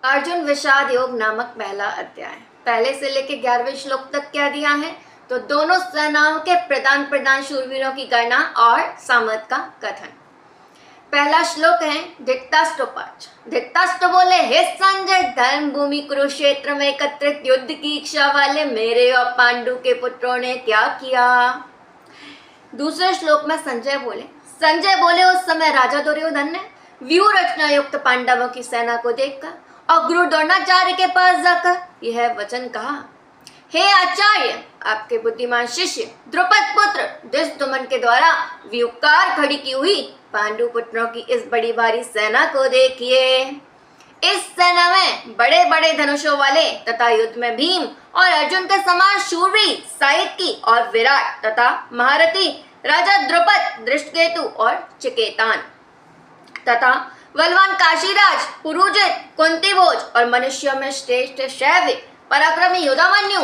अर्जुन विषाद योग नामक पहला अध्याय। पहले से लेकर 11वें श्लोक तक क्या दिया है, तो दोनों सेनाओं के प्रधान शूरवीरों की गणना और सामर्थ का कथन। पहला श्लोक है धृतराष्ट्रोवाच। धृतराष्ट्र बोले, हे संजय, धर्म भूमि कुरुक्षेत्र में एकत्रित युद्ध की इच्छा वाले मेरे और पांडु के पुत्रों ने क्या किया। दूसरे श्लोक में संजय बोले, उस समय राजा दुर्योधन ने व्यूह रचना युक्त पांडवों की सेना को देखकर और गुरु द्रोणाचार्य के पास जाकर यह वचन कहा, हे आचार्य, आपके बुद्धिमान शिष्य द्रुपद पुत्र धृष्टद्युम्न के द्वारा व्यूहकार खड़ी की हुई पांडु पुत्रों की इस बड़ी भारी सेना को देखिए। इस सेना में बड़े बड़े धनुषों वाले तथा युद्ध में भीम और अर्जुन के समान शूरवीर साहित्यी और विराट तथा महारथी राजा द्रुपद, दृष्टकेतु और चिकेतान तथा बलवान काशीराज, पुरुजित, कुंतीभोज और मनुष्यों में श्रेष्ठ शैव्य पराक्रमी युधामन्यु,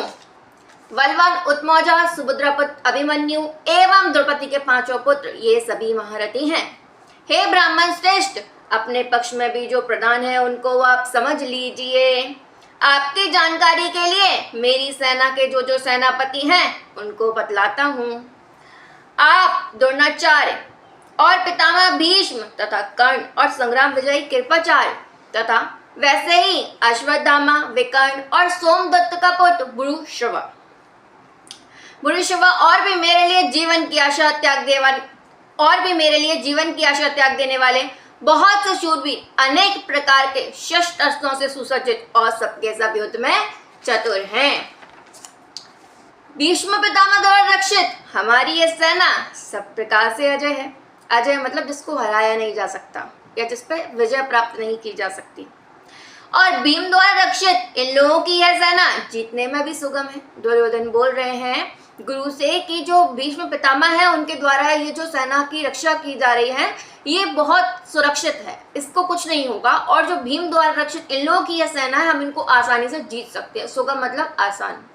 बलवान उत्मौजा, सुभद्रापुत्र अभिमन्यु एवं द्रौपदी के पांचों पुत्र, ये सभी महारथी हैं। हे ब्राह्मण श्रेष्ठ, अपने पक्ष में भी जो प्रधान है उनको आप समझ लीजिए। आपकी जानकारी के लिए मेरी सेना के जो सेनापति हैं उनको बतलाता हूँ। आप द्रोणाचार्य और पितामह भीष्म तथा कर्ण और संग्राम विजयी कृपाचार्य तथा वैसे ही अश्वत्थामा, विकर्ण और सोमदत्त का पुत्र भूरिश्रवा और भी मेरे लिए जीवन की आशा त्याग देने वाले बहुत से शूरवीर अनेक प्रकार के शस्त्र अस्त्रों से सुसज्जित और सबके सब युद्ध में चतुर हैं। भीष्म पितामह द्वारा रक्षित हमारी ये सेना सब प्रकार से अजय है। अजय मतलब जिसको हराया नहीं जा सकता या जिस पर विजय प्राप्त नहीं की जा सकती। और भीम द्वारा रक्षित इन लोगों की यह सेना जीतने में भी सुगम है। दुर्योधन बोल रहे हैं गुरु से कि जो भीष्म पितामह है उनके द्वारा ये जो सेना की रक्षा की जा रही है ये बहुत सुरक्षित है, इसको कुछ नहीं होगा। और जो भीम द्वारा रक्षित इन लोगों की यह सेना है, हम इनको आसानी से जीत सकते हैं। सुगम मतलब आसान।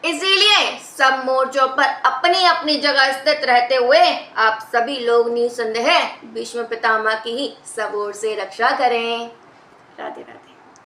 इसीलिए सब मोर्चों पर अपनी अपनी जगह स्थित रहते हुए आप सभी लोग निसंदेह भीष्म पितामह की ही सब ओर से रक्षा करें। राधे राधे।